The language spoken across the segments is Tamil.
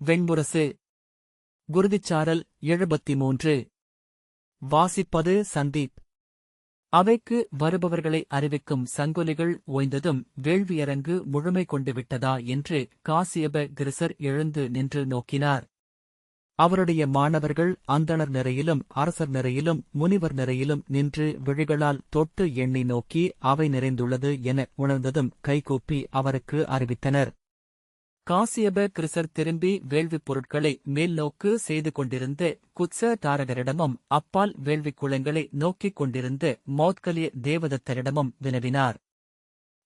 வெண்முரசு. குருதிச்சாரல் 73. வாசிப்பது சந்தீப். அவைக்கு வருபவர்களை அறிவிக்கும் சங்கொலிகள் ஓய்ந்ததும் வேள்வியரங்கு முழுமை கொண்டு விட்டதா என்று காசியப கிருசர் எழுந்து நின்று நோக்கினார். அவருடைய மாணவர்கள் அந்தணர் நிறையிலும் அரசர் நிறையிலும் முனிவர் நிறையிலும் நின்று விழிகளால் தொட்டு எண்ணி நோக்கி அவை நிறைந்துள்ளது என உணர்ந்ததும் கைகூப்பி அவருக்கு அறிவித்தனர். காசியப கிருசர் திரும்பி வேள்விப் பொருட்களை மேல்நோக்கு செய்து கொண்டிருந்த குத்ச தாரகரிடமும் அப்பால் வேள்விக் குளங்களை நோக்கிக் கொண்டிருந்த மௌத்கலிய தேவதத்தரிடமும் வினவினார்.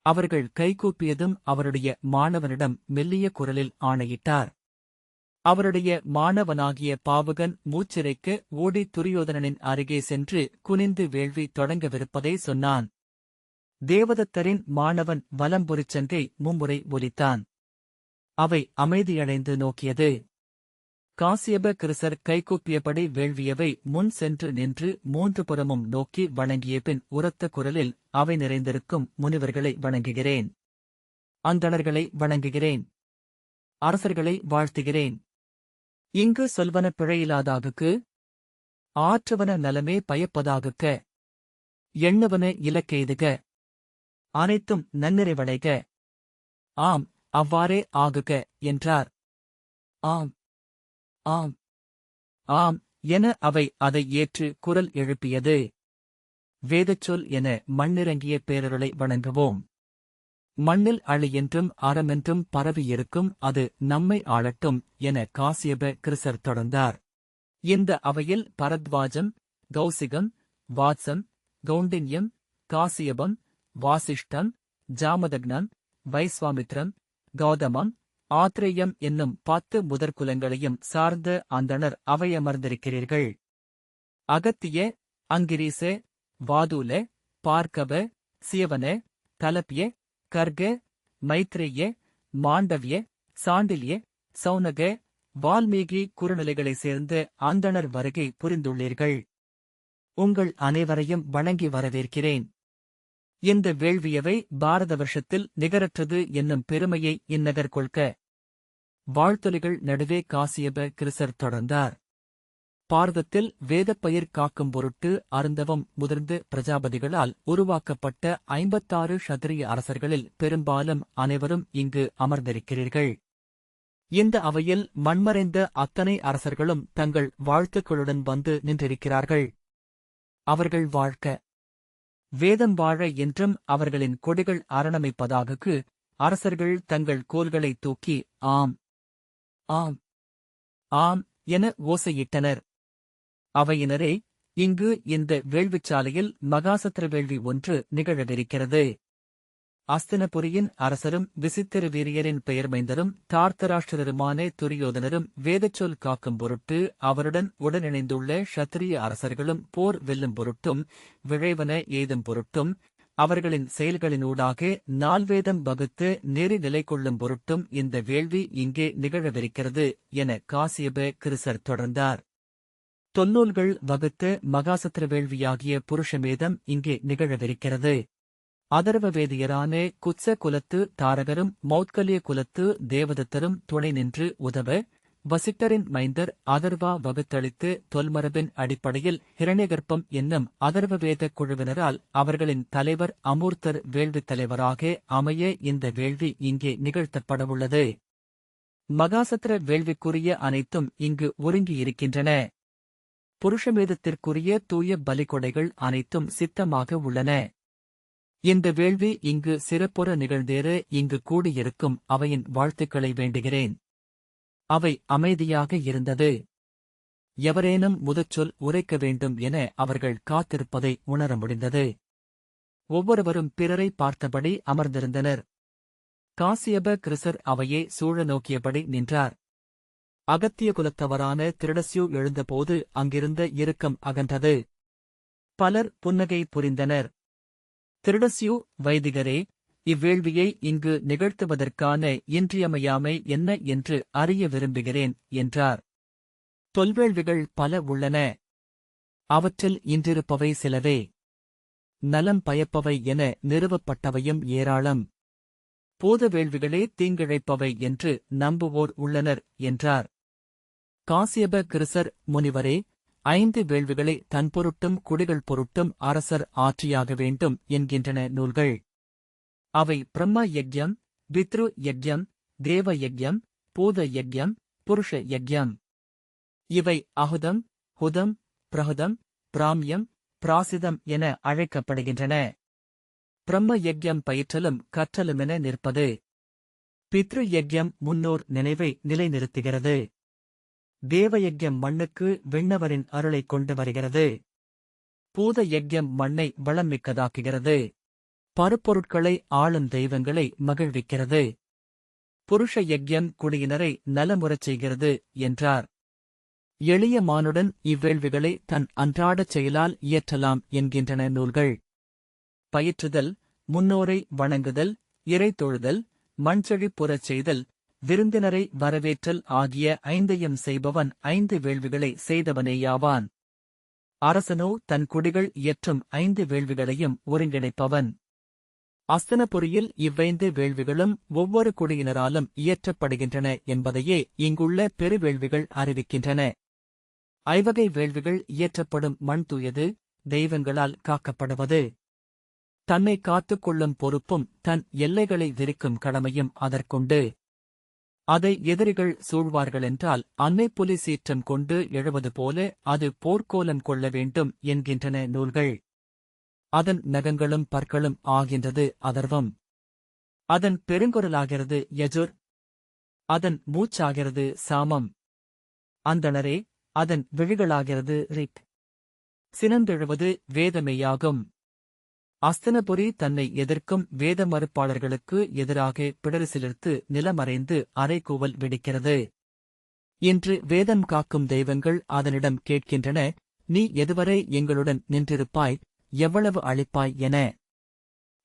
அவர்கள் கைகூப்பியதும் அவருடைய மாணவனிடம் மெல்லிய குரலில் ஆணையிட்டார். அவருடைய மாணவனாகிய பாவகன் மூச்சிறைக்க ஓடி துரியோதனனின் அருகே சென்று குனிந்து வேள்வி தொடங்கவிருப்பதை சொன்னான். தேவதத்தரின் மாணவன் வலம்புரிச்சங்கை மும்முறை ஒலித்தான். அவை அமைதியடைந்து நோக்கியது. காசியப கிருசர் கைகூப்பியபடி வேள்வியவை முன் சென்று நின்று 3 புறமும் நோக்கி வணங்கியபின் உரத்த குரலில் அவை நிறைந்திருக்கும் முனிவர்களை வணங்குகிறேன், அந்தணர்களை வணங்குகிறேன், அரசர்களை வாழ்த்துகிறேன். இங்கு சொல்வன பிழையிலாதாகுக்கு, ஆற்றுவன நலமே பயப்பதாகுக்க, எண்ணுவன இலக்கெய்துக, அனைத்தும் நன்னிறைவடைக. ஆம், அவ்வாறே ஆகுக என்றார். ஆம், ஆம், ஆம் என அவை அதை ஏற்று குரல் எழுப்பியது. வேதச்சொல் என மண்ணிறங்கிய பேரருளை வணங்குவோம். மண்ணில் அழி என்றும் அறமென்றும் பரவியிருக்கும் அது நம்மை ஆளட்டும் என காசியப கிருசர் தொடர்ந்தார். இந்த அவையில் பரத்வாஜம், கௌசிகம், வாத்சம், கௌண்டின்யம், காசியபம், வாசிஷ்டம், ஜாமதக்னம், வைஸ்வாமித்ரம், கௌதமம், ஆத்ரேயம் என்னும் 10 முதற்குலங்களையும் சார்ந்த அந்தணர் அவையமர்ந்திருக்கிறீர்கள். அகத்திய, அங்கிரீச, வாதூல, பார்க்கவ, சியவன, கலப்பிய, கர்க, மைத்ரேய, மாண்டவிய, சாண்டில்ய, சௌனக, வால்மீகி குறுநிலைகளைச் சேர்ந்த அந்தணர் வருகை புரிந்துள்ளீர்கள். உங்கள் அனைவரையும் வணங்கி வரவேற்கிறேன். இந்த வேள்வியவை பாரத வருஷத்தில் நிகரற்றது என்னும் பெருமையை இந்நகர் கொள்க. வாழ்த்தொலிகள் நடுவே காசியப கிருசர் தொடர்ந்தார். பாரதத்தில் வேதப்பயிர் காக்கும் பொருட்டு அருந்தவம் முதிர்ந்த பிரஜாபதிகளால் உருவாக்கப்பட்ட 56 க்ஷத்திரிய அரசர்களில் பெரும்பாலும் அனைவரும் இங்கு அமர்ந்திருக்கிறீர்கள். இந்த அவையில் மண்மறைந்த அத்தனை அரசர்களும் தங்கள் வாழ்த்துக்களுடன் வந்து நின்றிருக்கிறார்கள். அவர்கள் வாழ்க்க, வேதம் வாழ என்றும் அவர்களின் கொடிகள் அரணமைப்பதாகுக்கு அரசர்கள் தங்கள் கோல்களை தூக்கி ஆம், ஆம், ஆம் என ஓசையிட்டனர். அவையினரே, இங்கு இந்த வேள்விச்சாலையில் மகாசத்திர வேள்வி ஒன்று நிகழவிருக்கிறது. அஸ்தினபுரியின் அரசரும் விசித்திர வீரியரின் பெயர்மைந்தரும் தார்த்தராஷ்டிரருமான துரியோதனரும் வேதச்சொல் காக்கும் பொருட்டு அவருடன் உடனிணைந்துள்ள க்ஷத்திரிய அரசர்களும் போர் வெல்லும் பொருட்டும் விழைவன எய்தும் பொருட்டும் அவர்களின் செயல்களினூடாக நால்வேதம் வகுத்து நெறி நிலை கொள்ளும் பொருட்டும் இந்த வேள்வி இங்கே நிகழவிருக்கிறது என காசியப கிருசர் தொடர்ந்தார். தொன்னூல்கள் வகுத்த மகாசத்திர வேள்வியாகிய புருஷமேதம் இங்கே நிகழவிருக்கிறது. அதர்வ வேதியரான குத்ச குலத்து தாரகரும் மௌத்கலிய குலத்து தேவதத்தரும் துணை நின்று உதவ, வசிட்டரின் மைந்தர் அதர்வா வகுத்தளித்து தொல்மரபின் அடிப்படையில் ஹிரண்யகர்ப்பம் என்னும் அதர்வ வேத குழுவினரால் அவர்களின் தலைவர் அமூர்த்தர் வேள்வித் தலைவராக அமைய இந்த வேள்வி இங்கே நிகழ்த்தப்படவுள்ளது. மகாசத்திர வேள்விக்குரிய அனைத்தும் இங்கு ஒருங்கியிருக்கின்றன. புருஷமேதத்திற்குரிய தூய பலிகொடைகள் அனைத்தும் சித்தமாக உள்ளன. இந்த வேள்வி இங்கு சிறப்புற நிகழ்ந்தேற இங்கு கூடியிருக்கும் அவையின் வாழ்த்துக்களை வேண்டுகிறேன். அவை அமைதியாக இருந்தது. எவரேனும் முதற்சொல் உரைக்க வேண்டும் என அவர்கள் காத்திருப்பதை உணர முடிந்தது. ஒவ்வொருவரும் பிறரை பார்த்தபடி அமர்ந்திருந்தனர். காசியப கிருசர் அவையே சூழ நோக்கியபடி நின்றார். அகத்திய குலத்தவரான திருடஸ்யு எழுந்தபோது அங்கிருந்த இறுக்கம் அகன்றது. பலர் புன்னகை புரிந்தனர். திருடஸ்யு, வைதிகரே, இவ்வேள்வியை இங்கு நிகழ்த்துவதற்கான இன்றியமையாமை என்ன என்று அறிய விரும்புகிறேன் என்றார். தொல்வேள்விகள் பல உள்ளன. அவற்றில் இன்றிருப்பவை சிலவே. நலம் பயப்பவை என நிறுவப்பட்டவையும் ஏராளம். பூத வேள்விகளே தீங்கிழைப்பவை என்று நம்புவோர் உள்ளனர் என்றார். காசியப கிருசர் முனிவரே, 5 வேள்விகளை தன் பொருட்டும் குடிகள் பொருட்டும் அரசர் ஆற்றியாக வேண்டும் என்கின்றன நூல்கள். அவை பிரம்ம யக்ஞம், பித்ரு யக்ஞம், தேவ யக்ஞம், பூத யக்ஞம், புருஷ யக்ஞம். இவை அஹுதம், ஹுதம், பிரஹுதம், பிராமியம், பிராசிதம் என அழைக்கப்படுகின்றன. பிரம்ம யக்ஞம் பயிற்றலும் கற்றலுமென நிற்பது. பித்ரு யக்ஞம் முன்னோர் நினைவை நிலைநிறுத்துகிறது. தேவயக்ஞம் மண்ணுக்கு விண்ணவரின் அருளைக் கொண்டு வருகிறது. பூத யக்ஞம் மண்ணை வளம்மிக்கதாக்குகிறது. பருப்பொருட்களை ஆளும் தெய்வங்களை மகிழ்விக்கிறது. புருஷ யக்ஞம் குடியினரை நலமுறச் செய்கிறது என்றார். எளிய மானுடன் இவ்வேள்விகளை தன் அன்றாடச் செயலால் இயற்றலாம் என்கின்றன நூல்கள். பயிற்றுதல், முன்னோரை வணங்குதல், இறை தொழுதல், மண்செழிப்புறச் செய்தல், விருந்தினரை வரவேற்றல் ஆகிய 5ஐயும் செய்பவன் 5 வேள்விகளை செய்தவனேயாவான். அரசனோ தன் குடிகள் இயற்றும் 5 வேள்விகளையும் ஒருங்கிணைப்பவன். அஸ்தனபுரியில் இவ்5 வேள்விகளும் ஒவ்வொரு குடியினராலும் இயற்றப்படுகின்றன என்பதையே இங்குள்ள பெருவேள்விகள் அறிவிக்கின்றன. ஐவகை வேள்விகள் இயற்றப்படும் மண் தூயது, தெய்வங்களால் காக்கப்படுவது. தன்னை காத்துக் கொள்ளும் பொறுப்பும் தன் எல்லைகளை விரிக்கும் கடமையும் அதற்குண்டு. அதை எதிரிகள் சூழ்வார்களென்றால் அன்னை புலி சீற்றம் கொண்டு எழுவது போல அது போர்க்கோலம் கொள்ள வேண்டும் என்கின்றன நூல்கள். அதன் நகங்களும் பற்களும் ஆகின்றது அதர்வம். அதன் பெருங்குரலாகிறது யஜுர். அதன் மூச்சாகிறது சாமம். அந்தணரே, அதன் விழிகளாகிறது ரிக். சினந்தெழுவது வேதமேயாகும். அஸ்தனபுரி தன்னை எதிர்க்கும் வேத மறுப்பாளர்களுக்கு எதிராக பிடரிசிலிர்த்து நிலமறைந்து அறைகூவல் விடுக்கிறது. இன்று வேதம் காக்கும் தெய்வங்கள் அதனிடம் கேட்கின்றன, நீ எதுவரை எங்களுடன் நின்றிருப்பாய், எவ்வளவு அளிப்பாய் என.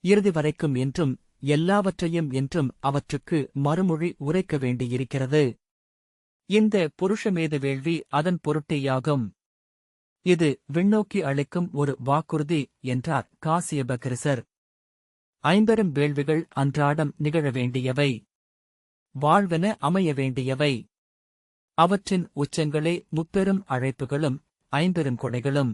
இறுதி வரைக்கும் என்றும் எல்லாவற்றையும் என்றும் அவற்றுக்கு மறுமொழி உரைக்க வேண்டியிருக்கிறது. இந்த புருஷமேத வேள்வி அதன் பொருட்டேயாகும். இது விண்ணோக்கி அளிக்கும் ஒரு வாக்குறுதி என்றார் காசியப கிருசர். 50 வேள்விகள் அன்றாடம் நிகழ வேண்டியவை. வாழ்வென அமைய வேண்டியவை. அவற்றின் உச்சங்களே முப்பெரும் அழைப்புகளும் 50 கொடைகளும்.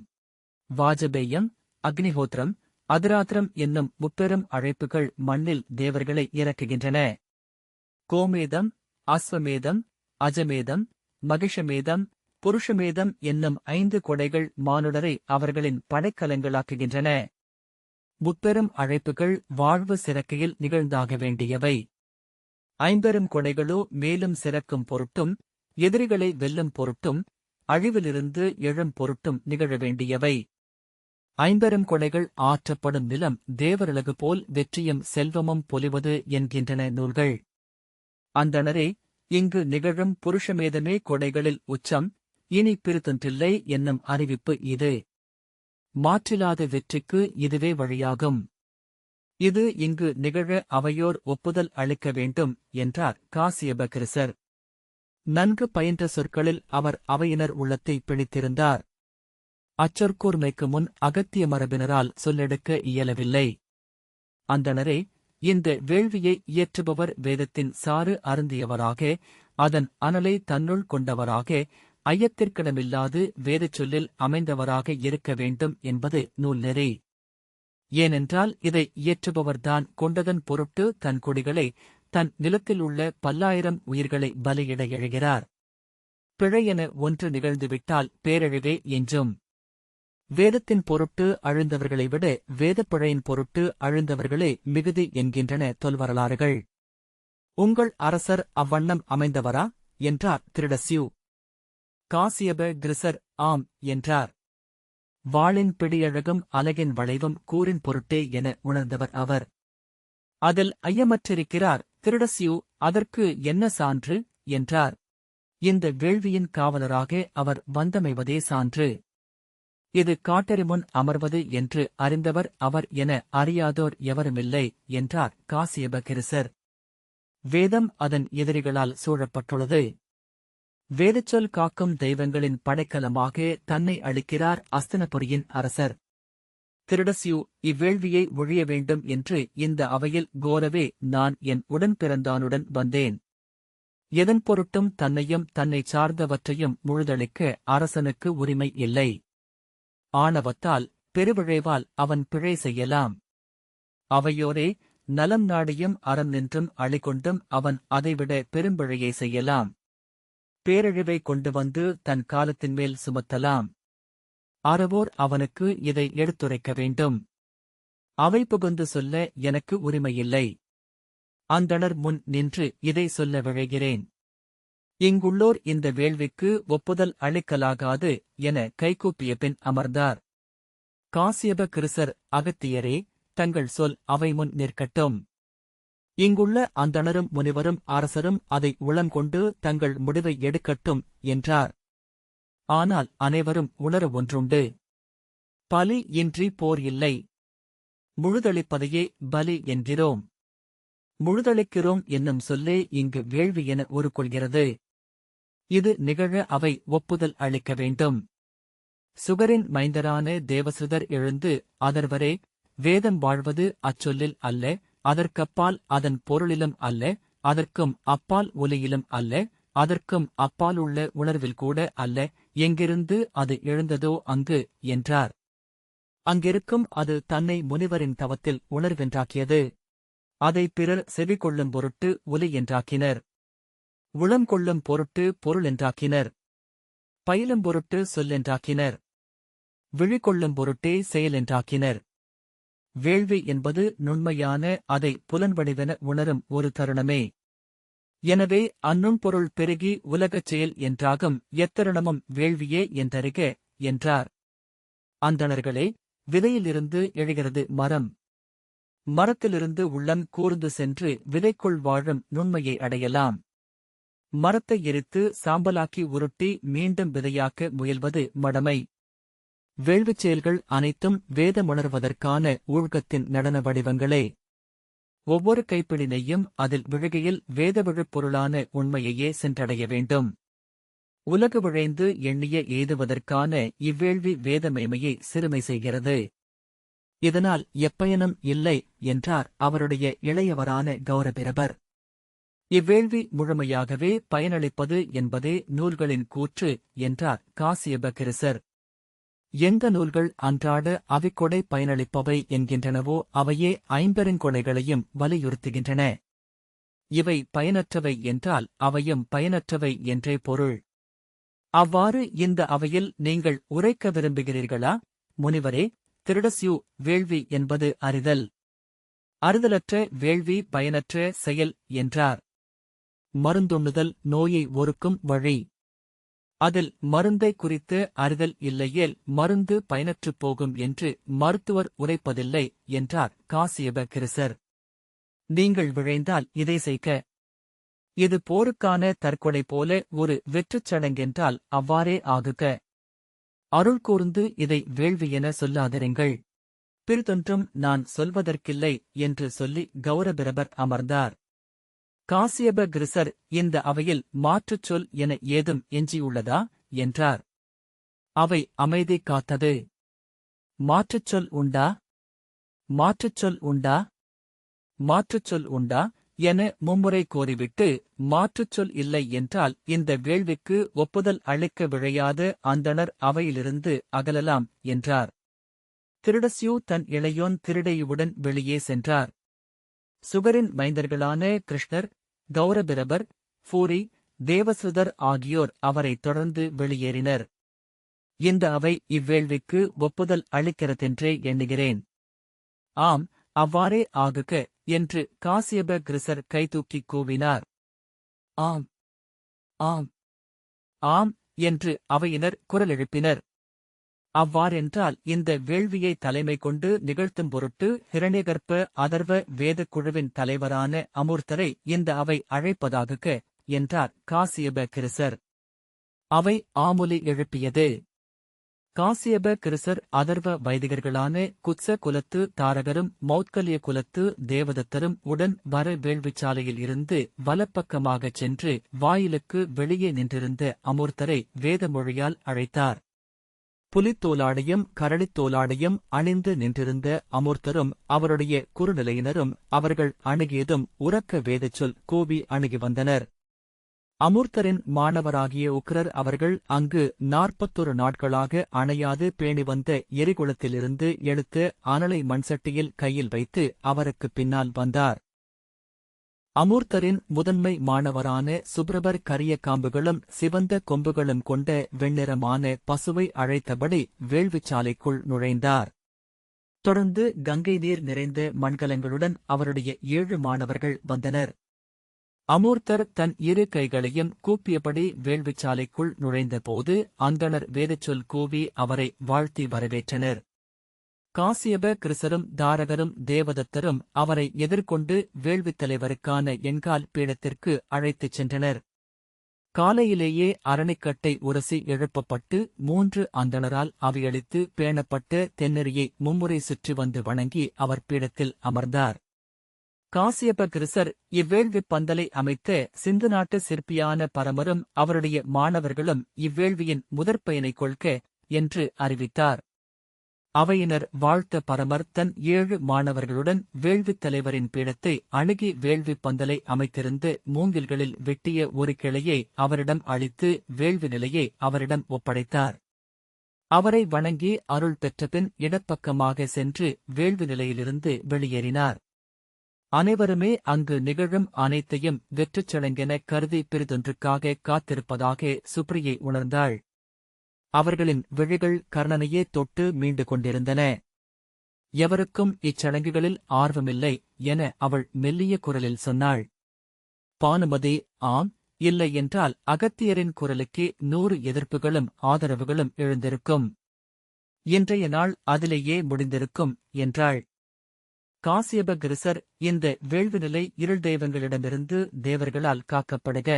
வாஜபேயம், அக்னிஹோத்திரம், அதிராத்திரம் என்னும் முப்பெரும் அழைப்புகள் மண்ணில் தேவர்களை இறக்குகின்றன. கோமேதம், அஸ்வமேதம், அஜமேதம், மகிஷமேதம், புருஷமேதம் என்னும் 5 கொடைகள் மானுடரை அவர்களின் படைக்கலங்களாக்குகின்றன. முப்பெரும் அழைப்புகள் வாழ்வு சிறக்கையில் நிகழ்ந்தாக வேண்டியவை. 50 கொடைகளோ மேலும் சிறக்கும் பொருட்டும், எதிரிகளை வெல்லும் பொருட்டும், அழிவிலிருந்து எழும் பொருட்டும் நிகழ வேண்டியவை. 50 கொடைகள் ஆற்றப்படும் நிலம் தேவரலகு போல் வெற்றியும் செல்வமும் பொலிவது என்கின்றன நூல்கள். அந்தணரே, இங்கு நிகழும் புருஷமேதமே கொடைகளில் உச்சம், இனி பிரித்தொன்றில்லை என்னும் அறிவிப்பு இது. மாற்றிலாத வெற்றிக்கு இதுவே வழியாகும். இது இங்கு நிகழ அவையோர் ஒப்புதல் அளிக்க வேண்டும் என்றார் காசியப கிருசர். நன்கு பயின்ற சொற்களில் அவர் அவையினர் உள்ளத்தை பிடித்திருந்தார். அச்சொற்கூர்மைக்கு முன் அகத்திய மரபினரால் சொல்லெடுக்க இயலவில்லை. அந்தணரே, இந்த வேள்வியை இயற்றுபவர் வேதத்தின் சாறு அருந்தியவராக, அதன் அனலை தன்னுள் கொண்டவராக, ஐயத்திற்கிடமில்லாது வேதச் சொல்லில் அமைந்தவராக இருக்க வேண்டும் என்பது நூல் நெறி. ஏனென்றால் இதை இயற்றுபவர்தான் கொண்டதன் பொருட்டு தன் கொடிகளை, தன் நிலத்தில் உள்ள பல்லாயிரம் உயிர்களை பலியிட எழுகிறார். பிழையென ஒன்று நிகழ்ந்துவிட்டால் பேரழிவே என்றும். வேதத்தின் பொருட்டு அழுந்தவர்களை விட வேதப்பிழையின் பொருட்டு அழுந்தவர்களே மிகுதி என்கின்றன தொல்வரலாறுகள். உங்கள் அரசர் அவ்வண்ணம் அமைந்தவரா என்றார் திருடஸ்யூ. காசியப கிருசர் ஆம் என்றார். வாளின் பிடியழகும் அலகின் வளைவும் கூறின் பொருட்டே என உணர்ந்தவர் அவர். அதில் ஐயமற்றிருக்கிறார் திருடஸ்யூ. அதற்கு என்ன சான்று என்றார். இந்த வேள்வியின் காவலராக அவர் வந்தமைவதே சான்று. இது காட்டறிமுன் அமர்வது என்று அறிந்தவர் அவர் என அறியாதோர் எவருமில்லை என்றார் காசியப கிருசர். வேதம் அதன் எதிரிகளால் சூழப்பட்டுள்ளது. வேதச்சொல் காக்கும் தெய்வங்களின் படைக்கலமாக தன்னை அளிக்கிறார் அஸ்தனபுரியின் அரசர். திருடஸ்யு இவ்வேள்வியை ஒழிய வேண்டும் என்று இந்த அவையில் கோரவே நான் என் உடன்பிறந்தானுடன் வந்தேன். எதன் பொருட்டும் தன்னையும் தன்னை சார்ந்தவற்றையும் முழுதளிக்க அரசனுக்கு உரிமை இல்லை. ஆணவத்தால் பெருவிழைவால் அவன் பிழை செய்யலாம். அவையோரே நலம் நாடியும் அறம் நின்றும் அழிகொண்டும் அவன் அதைவிட பெரும்பிழையை செய்யலாம். பேரழிவை கொண்டு வந்து தன் காலத்தின் மேல் சுமத்தலாம். அறவோர் அவனுக்கு இதை எடுத்துரைக்க வேண்டும். அவை புகுந்து சொல்ல எனக்கு உரிமையில்லை. அந்தணர் முன் நின்று இதை சொல்ல விழைகிறேன். இங்குள்ளோர் இந்த வேள்விக்கு ஒப்புதல் அளிக்கலாகாது என கைகூப்பிய பின் அமர்ந்தார். காசியப கிருசர் அகத்தியரே, தங்கள் சொல் அவை முன் நிற்கட்டும். இங்குள்ள அந்தணரும் முனிவரும் அரசரும் அதை உளங்கொண்டு தங்கள் முடிவை எடுக்கட்டும் என்றார். ஆனால் அனைவரும் உணர ஒன்றுண்டு. பலி இன்றி போர் இல்லை. முழுதளிப்பதையே பலி என்கிறோம். முழுதளிக்கிறோம் என்னும் சொல்லே இங்கு வேள்வி என உருக்கொள்கிறது. இது நிகழ அவை ஒப்புதல் அளிக்க வேண்டும். சுகரின் மைந்தரான தேவசுதர் எழுந்து, அதர்வரே, வேதம் வாழ்வது அச்சொல்லில் அல்ல, அதற்கப்பால் அதன் பொருளிலும் அல்ல, அதற்கும் அப்பால் ஒலியிலும் அல்ல, அதற்கும் அப்பாலுள்ள உணர்வில் கூட அல்ல, எங்கிருந்து அது எழுந்ததோ அங்கு என்றார். அங்கிருக்கும் அது தன்னை முனிவரின் தவத்தில் உணர்வென்றாக்கியது. அதை பிறர் செவிகொள்ளும் பொருட்டு ஒலி என்றாக்கினர். உளம் கொள்ளும் பொருட்டு பொருள் என்றாக்கினர். பயிலும் பொருட்டு சொல்லென்றாக்கினர். விழிகொள்ளும் பொருட்டே செயல் என்றாக்கினர். வேள்வி என்பது நுண்மையான அதை புலன்வடிவென உணரும் ஒரு தருணமே. எனவே அந்நுண்பொருள் பெருகி உலகச் செயல் என்றாகும் எத்தருணமும் வேள்வியே என்றறிக என்றார். அந்தணர்களே, விதையிலிருந்து எழுகிறது மரம். மரத்திலிருந்து உள்ளம் கூர்ந்து சென்று விதைக்குள் வாழும் நுண்மையை அடையலாம். மரத்தை எரித்து சாம்பலாக்கி உருட்டி மீண்டும் விதையாக்க முயல்வது மடமை. வேள்விச் செயல்கள் அனைத்தும் வேதமுணர்வதற்கான ஊழ்கத்தின் நடன வடிவங்களே. ஒவ்வொரு கைப்பிடி நெய்யும் அதில் விழுகையில் வேதவிழுப் பொருளான உண்மையையே சென்றடைய வேண்டும். உலகு விழைந்து எண்ணிய எய்துவதற்கான இவ்வேள்வி வேதமேமையை சிறுமை செய்கிறது. இதனால் எப்பயனும் இல்லை என்றார் அவருடைய இளையவரான கௌரபிரபர். இவ்வேள்வி முழுமையாகவே பயனளிப்பது என்பதே நூல்களின் கூற்று என்றார் காசியப கிருசர். எந்த நூல்கள் அன்றாட அவிக்கொடை பயனளிப்பவை என்கின்றனவோ அவையே ஐம்பெருங்கொடைகளையும் வலியுறுத்துகின்றன. இவை பயனற்றவை என்றால் அவையும் பயனற்றவை என்றே பொருள். அவ்வாறு இந்த அவையில் நீங்கள் உரைக்க விரும்புகிறீர்களா? முனிவரே, திருடஸ்யு வேள்வி என்பது அறிதல். அறிதலற்ற வேள்வி பயனற்ற செயல் என்றார். மருந்துண்ணுதல் நோயை ஒருக்கும் வழி. அதில் மருந்தை குறித்து அறிதல் இல்லையேல் மருந்து பயனற்றுப் போகும் என்று மருத்துவர் உரைப்பதில்லை என்றார் காசியப கிருசர். நீங்கள் விழைந்தால் இதை செய்க. இது போருக்கான தற்கொலை போல ஒரு வெற்றுச் சடங்கென்றால் அவ்வாறே ஆகுக. அருள் கூர்ந்து இதை வேள்வி என சொல்லாதிருங்கள். பிறிதொன்றும் நான் சொல்வதற்கில்லை என்று சொல்லி கௌரபிரபர் அமர்ந்தார். காசியப கிருசர் இந்த அவையில் மாற்றுச் சொல் என ஏதும் எஞ்சியுள்ளதா என்றார். அவை அமைதி காத்தது. மாற்றுச் சொல் உண்டா? மாற்றுச் சொல் உண்டா? மாற்றுச் சொல் உண்டா என மும்முறை கோரிவிட்டு, மாற்றுச் சொல் இல்லை என்றால் இந்த வேள்விக்கு ஒப்புதல் அளிக்க விழையாத அந்தணர் அவையிலிருந்து அகலலாம் என்றார். திருடஸ்யு தன் இளையோன் திருடையுடன் வெளியே சென்றார். சுகரின் மைந்தர்களான கிருஷ்ணர், கௌரபிரபர், பூரி, தேவசுதர் ஆகியோர் அவரைத் தொடர்ந்து வெளியேறினர். இந்த அவை இவ்வேள்விக்கு ஒப்புதல் அளிக்கிறதென்றே எண்ணுகிறேன். ஆம், அவ்வாறே ஆகுக என்று காசியப கிருசர் கைதூக்கிக் கூவினார். ஆம், ஆம், ஆம் என்று அவையினர் குரலெழுப்பினர். அவ்வாறென்றால் இந்த வேள்வியை தலைமை கொண்டு நிகழ்த்தும் பொருட்டு ஹிரண்யகர்ப்ப அதர்வ வேதக் குழுவின் தலைவரான அமூர்த்தரை இந்த அவை அழைப்பதாகுக என்றார் காசியப கிருசர். அவை ஆமுலி எழுப்பியது. காசியப கிருசர் அதர்வ வைதிகர்களான குத்ச குலத்து தாரகரும் மௌத்கல்ய குலத்து தேவதத்தரும் உடன் வர வேள்விச்சாலையில் இருந்து வலப்பக்கமாகச் சென்று வாயிலுக்கு வெளியே நின்றிருந்த அமூர்த்தரை வேதமொழியால் அழைத்தார். புலித்தோலாடையும் கரடித்தோலாடையும் அணிந்து நின்றிருந்த அமூர்த்தரும் அவருடைய குறுநிலையினரும் அவர்கள் அணுகியதும் உரக்க வேதச்சொல் கூவி அணுகி வந்தனர். அமூர்த்தரின் மாணவராகிய உக்கிரர் அவர்கள் அங்கு 41 நாட்களாக அணையாது பேணி வந்த எரிகுளத்திலிருந்து எடுத்து அனலை மண்சட்டியில் கையில் வைத்து அவருக்குப் பின்னால் வந்தார். அமூர்த்தரின் முதன்மை மாணவரான சுப்ரபர் கரிய காம்புகளும் சிவந்த கொம்புகளும் கொண்ட வெண்ணிறமான பசுவை அழைத்தபடி வேள்விச்சாலைக்குள் நுழைந்தார். தொடர்ந்து கங்கை நீர் நிறைந்த மண்கலங்களுடன் அவருடைய 7 மாணவர்கள் வந்தனர். அமூர்த்தர் தன் 2 கைகளையும் கூப்பியபடி வேள்விச்சாலைக்குள் நுழைந்தபோது அந்தணர் வேதச்சொல் கூவி அவரை வாழ்த்தி வரவேற்றனர். காசியப கிருசரும் தாரகரும் தேவதத்தரும் அவரை எதிர்கொண்டு வேள்வித் தலைவருக்கான எண்கால் பீடத்திற்கு அழைத்துச் சென்றனர். காலையிலேயே அரணிக்கட்டை உரசி எழுப்பப்பட்டு 3 அந்தணரால் அவையளித்து பேணப்பட்ட தென்னெறியை மும்முறை சுற்றி வந்து வணங்கி அவர் பீடத்தில் அமர்ந்தார். காசியப கிருசர் இவ்வேள்விப் பந்தலை அமைத்த சிந்து நாட்டு சிற்பியான பரமரும் அவருடைய மாணவர்களும் இவ்வேள்வியின் முதற்பயனைக் கொள்க என்று அறிவித்தார். அவையினர் வாழ்த்த பரமர் தன் 7 மாணவர்களுடன் வேள்வித் தலைவரின் பீடத்தை அணுகி வேள்விப் பந்தலை அமைத்திருந்து மூங்கில்களில் வெட்டிய ஒரு கிளையை அவரிடம் அளித்து வேள்வி நிலையை அவரிடம் ஒப்படைத்தார். அவரை வணங்கி அருள் பெற்றபின் இடப்பக்கமாக சென்று வேள்வி நிலையிலிருந்து வெளியேறினார். அனைவருமே அங்கு நிகழும் அனைத்தையும் வெற்றுச் சடங்கென கருதி பிறிதொன்றுக்காக காத்திருப்பதாக சுப்ரியை உணர்ந்தாள். அவர்களின் விழிகள் கர்ணனையே தொட்டு மீண்டு கொண்டிருந்தன. எவருக்கும் இச்சடங்குகளில் ஆர்வமில்லை என அவள் மெல்லிய குரலில் சொன்னாள். பானுமதி ஆம் இல்லை என்றால் அகத்தியரின் குரலுக்கு 100 எதிர்ப்புகளும் ஆதரவுகளும் எழுந்திருக்கும். இன்றைய நாள் அதிலேயே முடிந்திருக்கும் என்றாள். காசியப கிருசர் இந்த வேள்விநிலை இருள் தெய்வங்களிடமிருந்து தேவர்களால் காக்கப்படுக,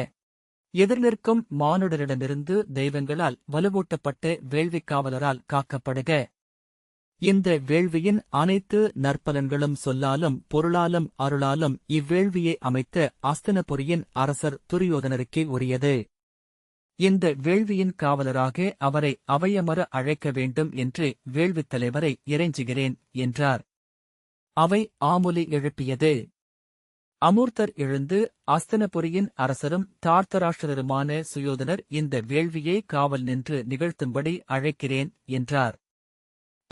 எதிர்நிற்கும் மானுடரிடமிருந்து தெய்வங்களால் வலுவூட்டப்பட்ட வேள்விக்காவலரால் காக்கப்படுக. இந்த வேள்வியின் அனைத்து நற்பலன்களும் சொல்லாலும் பொருளாலும் அருளாலும் இவ்வேள்வியை அமைத்த அஸ்தினபுரியின் அரசர் துரியோதனருக்கே உரியது. இந்த வேள்வியின் காவலராக அவரை அவையமர அழைக்க வேண்டும் என்று வேள்வித் தலைவரை இறைஞ்சுகிறேன் என்றார். அவை ஆமுலி எழுப்பியது. அமூர்த்தர் எழுந்து அஸ்தினபுரியின் அரசரும் தார்த்தராஷ்டிரருமான சுயோதனர் இந்த வேள்வியை காவல் நின்று நிகழ்த்தும்படி அழைக்கிறேன் என்றார்.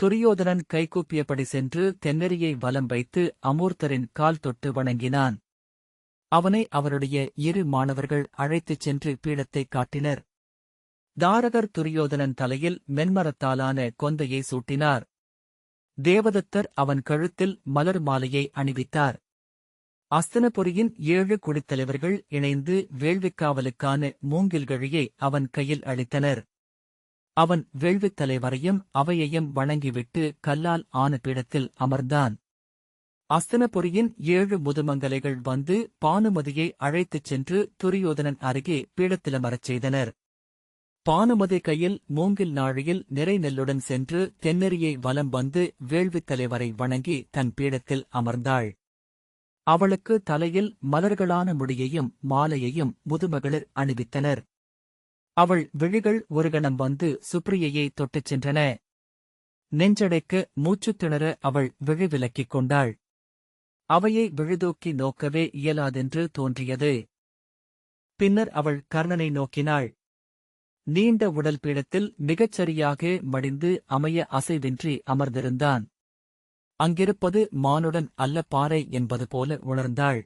துரியோதனன் கைகூப்பியபடி சென்று தென்னெறியை வலம் வைத்து அமூர்த்தரின் கால் தொட்டு வணங்கினான். அவனை அவருடைய 2 மாணவர்கள் அழைத்துச் சென்று பீடத்தை காட்டினர். தாரகர் துரியோதனன் தலையில் மென்மரத்தாலான கொந்தையை சூட்டினார். தேவதத்தர் அவன் கழுத்தில் மலர் மாலையை அணிவித்தார். அஸ்தினபுரியின் 7 குடித்தலைவர்கள் இணைந்து வேள்விக்காவலுக்கான மூங்கில்கழியை அவன் கையில் அளித்தனர். அவன் வேள்வித் தலைவரையும் அவையையும் வணங்கிவிட்டு கல்லால் ஆன பீடத்தில் அமர்ந்தான். அஸ்தினபுரியின் 7 முதுமங்கலைகள் வந்து பானுமதியை அழைத்துச் சென்று துரியோதனன் அருகே பீடத்திலமரச் செய்தனர். பானுமதி கையில் மூங்கில் நாழியில் நிறை நெல்லுடன் சென்று தென்னெறியை வலம் வந்து வேள்வித் தலைவரை வணங்கி தன் பீடத்தில் அமர்ந்தாள். அவளுக்கு தலையில் மலர்களான முடியையும் மாலையையும் முதுமகளிர் அணிவித்தனர். அவள் விழிகள் ஒரு கணம் வந்து சுப்ரியையை தொட்டுச் சென்றன. நெஞ்சடைக்க மூச்சுத் திணற அவள் விழி விலக்கிக் கொண்டாள். அவையை விழிதூக்கி நோக்கவே இயலாதென்று தோன்றியது. பின்னர் அவள் கர்ணனை நோக்கினாள். நீண்ட உடல் பீடத்தில் மிகச்சரியாக மடிந்து அமைய அசைவின்றி அமர்ந்திருந்தான். அங்கிருப்பது மானுடன் அல்ல பாறை என்பது போல உணர்ந்தாள்.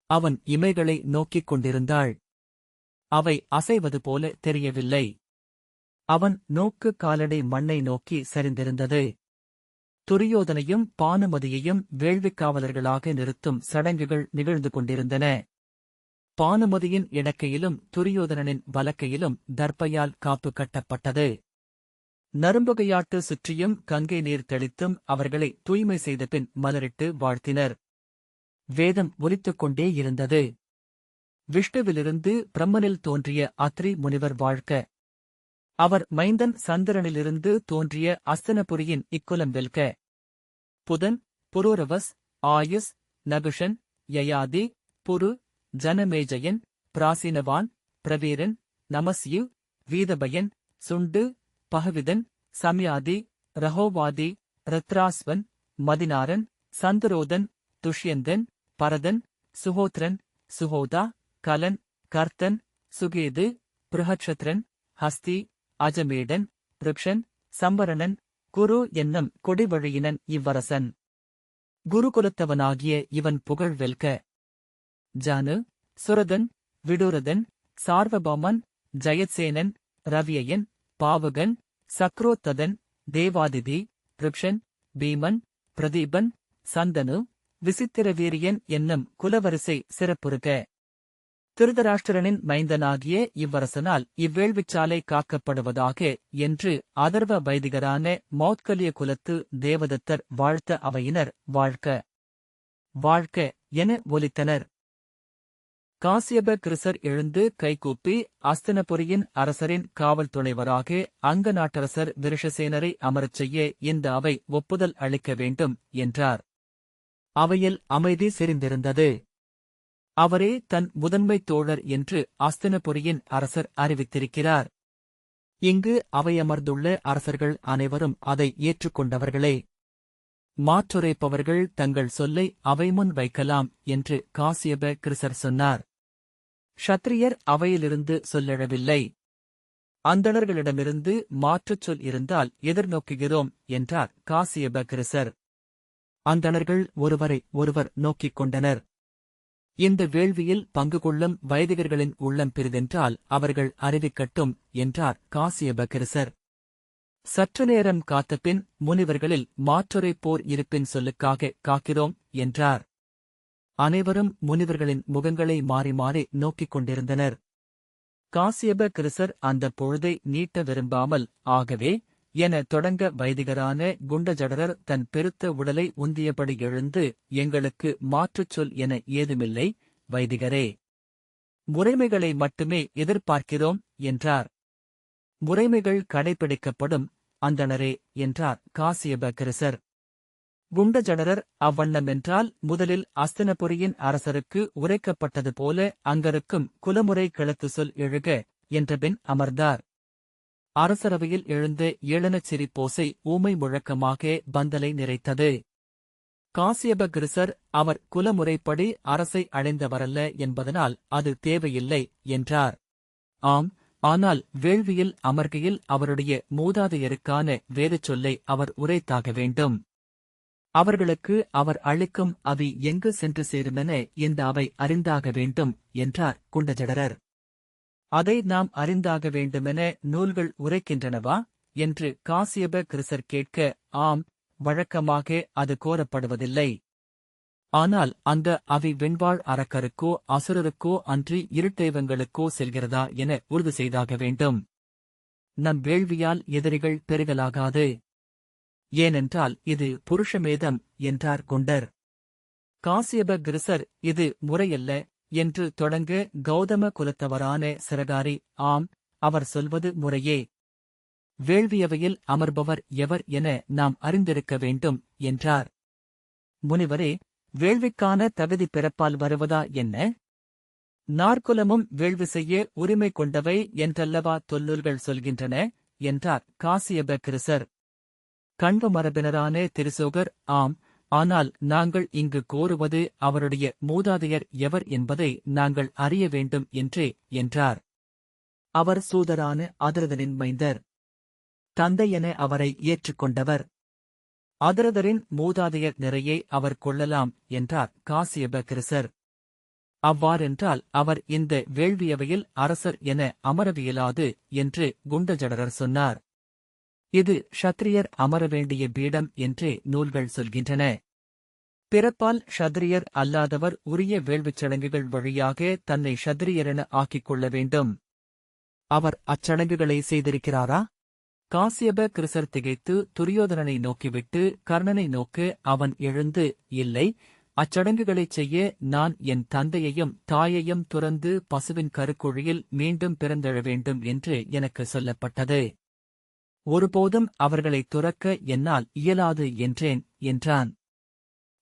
அவன் இமைகளை நோக்கிக் கொண்டிருந்தாள். அவை அசைவது போல தெரியவில்லை. அவன் நோக்கு காலடை மண்ணை நோக்கி சரிந்திருந்தது. துரியோதனையும் பானுமதியையும் வேள்விக்காவலர்களாக நிறுத்தும் சடங்குகள் நிகழ்ந்து கொண்டிருந்தன. பானுமதியின் இடக்கையிலும் துரியோதனனின் வலக்கையிலும் தர்ப்பையால் காப்பு கட்டப்பட்டது. நரும்புகையாட்டு சுற்றியும் கங்கை நீர் தெளித்தும் அவர்களை தூய்மை செய்தபின் மலரிட்டு வாழ்த்தினர். வேதம் ஒலித்துக் கொண்டே இருந்தது. விஷ்ணுவிலிருந்து பிரம்மனில் தோன்றிய அத்ரி முனிவர் வாழ்க்க. அவர் மைந்தன் சந்திரனிலிருந்து தோன்றிய அஸ்தினபுரியின் இக்குலம் வெல்க. புதன், புரூரவஸ், ஆயுஸ், நகுஷன், யயாதி, புரு, ஜனமேஜயன், பிராசினவான், பிரவீரன், நமஸ்யு, வீதபயன், சுண்டு, பகவிதன், சம்யாதி, ரஹோவாதி, ரத்ராஸ்வன், மதினாரன், சந்துரோதன், துஷ்யந்தன், பரதன், சுஹோத்ரன், சுஹோதா, கலன், கர்த்தன், சுகேது, பிருஹட்சத்ரன், ஹஸ்தி, அஜமேடன், ருக்ஷன், சம்பரணன், குரு என்னும் கொடிவழியினன் இவ்வரசன். குருகுலத்தவனாகிய இவன் புகழ் வெல்க. ஜானு, சுரதன், விடுரதன், சார்வபௌமன், ஜயத்சேனன், ரவியயன், பாவகன், சக்ரோத்ததன், தேவாதிதி, ருக்ஷன், பீமன், பிரதீபன், சந்தனு, விசித்திரவீரியன் என்னும் குலவரிசை சிறப்புறுக. திருதராஷ்டிரனின் மைந்தனாகிய இவ்வரசனால் இவ்வேள்விச்சாலை காக்கப்படுவதாக என்று அதர்வ வைதிகரான மௌத்கல்ய குலத்து தேவதத்தர் வாழ்த்த அவையினர் வாழ்க வாழ்க என ஒலித்தனர். காசியப கிருசர் எழுந்து கைகூப்பி அஸ்தினபுரியின் அரசரின் காவல் துணைவராக அங்க நாட்டரசர் விருஷசேனரை அமரச் செய்ய இந்த அவை ஒப்புதல் அளிக்க வேண்டும் என்றார். அவையில் அமைதி செறிந்திருந்தது. அவரே தன் முதன்மைத் தோழர் என்று அஸ்தினபுரியின் அரசர் அறிவித்திருக்கிறார். இங்கு அவையமர்ந்துள்ள அரசர்கள் அனைவரும் அதை ஏற்றுக்கொண்டவர்களே. மாற்றுரைப்பவர்கள் தங்கள் சொல்லை அவை முன் வைக்கலாம் என்று காசியப கிருசர் சொன்னார். க்ஷத்ரியர் அவையிலிருந்து சொல்லெழவில்லை. அந்தணர்களிடமிருந்து மாற்றுச் சொல் இருந்தால் எதிர்நோக்குகிறோம் என்றார் காசியப கிருசர். அந்தணர்கள் ஒருவரை ஒருவர் நோக்கிக் கொண்டனர். இந்த வேள்வியில் பங்கு கொள்ளும் வைதிகர்களின் உள்ளம் பெரிதென்றால் அவர்கள் அறிவிக்கட்டும் என்றார் காசியப கிருசர். சற்று நேரம் காத்தபின் முனிவர்களில் மாற்றுரைப்போர் இருப்பின் சொல்லுக்காக காக்கிறோம் என்றார். அனைவரும் முனிவர்களின் முகங்களை மாறி மாறி நோக்கிக் கொண்டிருந்தனர். காசியப கிருசர் அந்தப் பொழுதை நீட்ட விரும்பாமல் ஆகவே என தொடங்க வைதிகரான குண்டஜடரர் தன் பெருத்த உடலை உந்தியபடி எழுந்து எங்களுக்கு மாற்றுச் சொல் என ஏதுமில்லை வைதிகரே. முறைமைகளை மட்டுமே எதிர்பார்க்கிறோம் என்றார். முறைமைகள் கடைபிடிக்கப்படும் அந்தணரே என்றார் காசியப கிருசர். குண்டஜடரர் அவ்வண்ணமென்றால் முதலில் அஸ்தினபுரியின் அரசருக்கு உரைக்கப்பட்டது போல அங்கருக்கும் குலமுறை கிளத்து சொல் எழுக என்றபின் அமர்ந்தார். அரசரவையில் எழுந்த ஏளனச் சிரிப்போசை ஊமை முழக்கமாக பந்தலை நிறைத்தது. காசியப கிருசர் அவர் குலமுறைப்படி அரசை அடைந்தவரல்ல என்பதனால் அது தேவையில்லை என்றார். ஆம், ஆனால் வேள்வியில் அமர்கையில் அவருடைய மூதாதையருக்கான வேதச் சொல்லை அவர் உரைத்தாக வேண்டும். அவர்களுக்கு அவர் அளிக்கும் அவி எங்கு சென்று சேருமென இந்த அவை அறிந்தாக வேண்டும் என்றார் குண்டஜடரர். அதை நாம் அறிந்தாக வேண்டுமென நூல்கள் உரைக்கின்றனவா என்று காசியப கிருசர் கேட்க, ஆம், வழக்கமாக அது கோரப்படுவதில்லை. ஆனால் அந்த அவி வெண்வாழ் அரக்கருக்கோ அசுரருக்கோ அன்றி இருட்டெய்வங்களுக்கோ செல்கிறதா என உறுதி செய்தாக வேண்டும். நம் வேள்வியால் எதிரிகள் பெருகலாகாது. ஏனென்றால் இது புருஷமேதம் என்றார் குண்டர். காசியப கிருசர் இது முறையல்ல என்று தொடங்க கௌதம குலத்தவரான சிரகாரி, ஆம், அவர் சொல்வது முறையே. வேள்வியவையில் அமர்பவர் எவர் என நாம் அறிந்திருக்க வேண்டும் என்றார். முனிவரே, வேள்விக்கான தகுதி பிறப்பால் வருவதா என்ன? நாற்குலமும் வேள்வி செய்ய உரிமை கொண்டவை என்றல்லவா தொல்லூர்கள் சொல்கின்றன என்றார் காசியப கிருசர். கண்வ மரபினரான திருசோகர், ஆம், ஆனால் நாங்கள் இங்கு கோருவது அவருடைய மூதாதையர் எவர் என்பதை நாங்கள் அறிய வேண்டும் என்றே என்றார். அவர் சூதரான அதரதனின் மைந்தர். தந்தையென அவரை ஏற்றுக்கொண்டவர். அதரதரின் மூதாதையர் நிறையை அவர் கொள்ளலாம் என்றார் காசியப கிருசர். அவ்வாறென்றால் அவர் இந்த வேள்வியவையில் அரசர் என அமரவியலாது என்று குண்டஜடரர் சொன்னார். இது க்ஷத்ரியர் அமர வேண்டிய பீடம் என்றே நூல்கள் சொல்கின்றன. பிறப்பால் க்ஷத்ரியர் அல்லாதவர் உரிய வேள்விச் சடங்குகள் வழியாக தன்னை க்ஷத்ரியரென ஆக்கிக் கொள்ள வேண்டும். அவர் அச்சடங்குகளை செய்திருக்கிறாரா? காசியப கிருசர் திகைத்து துரியோதனனை நோக்கிவிட்டு கர்ணனை நோக்க அவன் எழுந்து, இல்லை, அச்சடங்குகளைச் செய்ய நான் என் தந்தையையும் தாயையும் துறந்து பசுவின் கருக்குழியில் மீண்டும் பிறந்தெழ வேண்டும் என்று எனக்கு சொல்லப்பட்டது. ஒருபோதும் அவர்களை துறக்க என்னால் இயலாது என்றேன் என்றான்.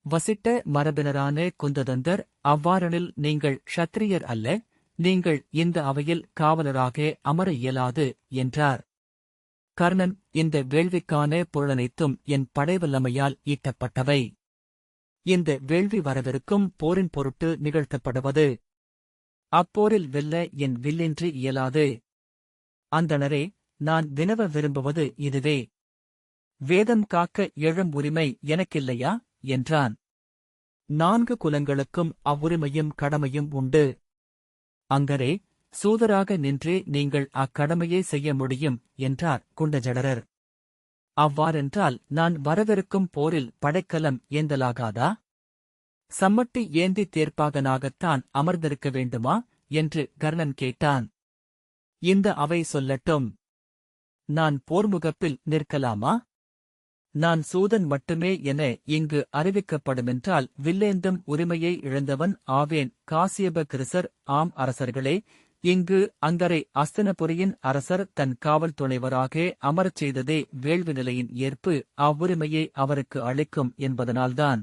வசிட்ட மரபினரான குந்ததந்தர், அவ்வாறெனில் நீங்கள் க்ஷத்ரியர் அல்ல, நீங்கள் இந்த அவையில் காவலராக அமர இயலாது என்றார். கர்ணன், இந்த வேள்விக்கான பொருளனைத்தும் என் படைவல்லமையால் ஈட்டப்பட்டவை. இந்த வேள்வி வரவிருக்கும் போரின் பொருட்டு நிகழ்த்தப்படுவது. அப்போரில் வெல்ல என் வில்லின்றி இயலாது. அந்தணரே, நான் வினவ விரும்புவது இதுவே. வேதம் காக்க எழும் உரிமை எனக்கில்லையா என்றான். 4 குலங்களுக்கும் அவ்வுரிமையும் கடமையும் உண்டு. அங்கரே, சூதராக நின்றே நீங்கள் அக்கடமையை செய்ய முடியும் என்றார் குண்டஜடரர். அவ்வாறென்றால் நான் வரவிருக்கும் போரில் படைக்கலம் ஏந்தலாகாதா? சம்மட்டி ஏந்தி தேர்ப்பாகனாகத்தான் அமர்ந்திருக்க வேண்டுமா என்று கர்ணன் கேட்டான். இந்த அவை சொல்லட்டும். நான் போர்முகப்பில் நிற்கலாமா? நான் சூதன் மட்டுமே என இங்கு அறிவிக்கப்படுமென்றால் வில்லேந்தும் உரிமையை இழந்தவன் ஆவேன். காசியப கிருசர், ஆம் அரசர்களே, இங்கு அங்கரை அஸ்தினபுரியின் அரசர் தன் காவல் துணைவராக அமரச் செய்ததே வேள்வி நிலையின் ஏற்பு அவ்வுரிமையை அவருக்கு அளிக்கும் என்பதனால்தான்.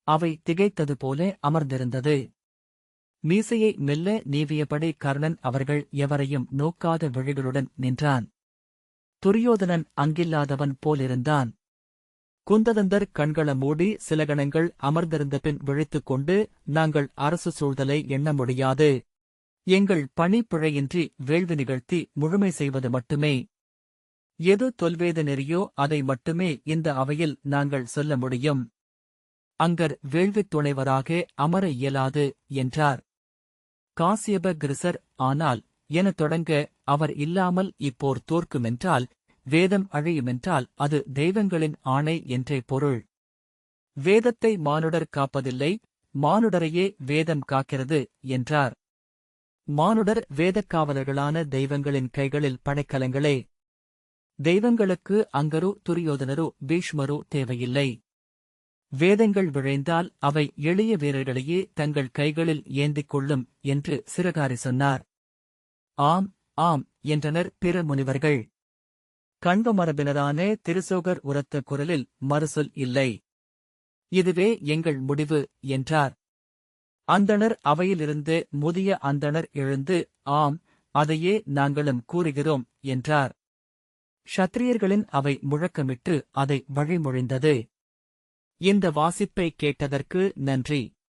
அவை திகைத்தது போல அமர்ந்திருந்தது. மீசையை மெல்ல நீவியபடி கர்ணன் அவர்கள் எவரையும் நோக்காத விழிகளுடன் நின்றான். துரியோதனன் அங்கில்லாதவன் போலிருந்தான். குந்ததந்தர் கண்கள மூடி சில கணங்கள் அமர்ந்திருந்த பின் விழித்துக் கொண்டு, நாங்கள் அரசு சூழ்தலை எண்ண முடியாது. எங்கள் பணி பிழையின்றி வேள்வி நிகழ்த்தி முழுமை செய்வது மட்டுமே. எது தொல்வேத நெறியோ அதை மட்டுமே இந்த அவையில் நாங்கள் சொல்ல முடியும். அங்கர் வேள்வித் துணைவராக அமர இயலாது என்றார். காசியப கிருசர், ஆனால் என தொடங்க, அவர் இல்லாமல் இப்போர் தோற்குமென்றால், வேதம் அழியுமென்றால் அது தெய்வங்களின் ஆணை என்றே பொருள். வேதத்தை மானுடர் காப்பதில்லை, மானுடரையே வேதம் காக்கிறது என்றார். மானுடர் வேதக்காவலர்களான தெய்வங்களின் கைகளில் படைக்கலங்களே. தெய்வங்களுக்கு அங்கரு, துரியோதனரு, பீஷ்மரு தேவையில்லை. வேதங்கள் விழைந்தால் அவை எளிய வீரர்களையே தங்கள் கைகளில் ஏந்திக் கொள்ளும் என்று சிறகாரி சொன்னார். ஆம், ஆம் என்றனர் பிற முனிவர்கள். கண்வ மரபினரான திருசோகர் உரத்த குரலில் மறுசொல் இல்லை. இதுவே எங்கள் முடிவு என்றார். அந்தணர் அவையிலிருந்து முதிய அந்தணர் எழுந்து, ஆம், அதையே நாங்களும் கூறுகிறோம் என்றார். க்ஷத்திரியர்களின் அவை முழக்கமிட்டு அதை வழிமொழிந்தது. இந்த வாசிப்பை கேட்டதற்கு நன்றி.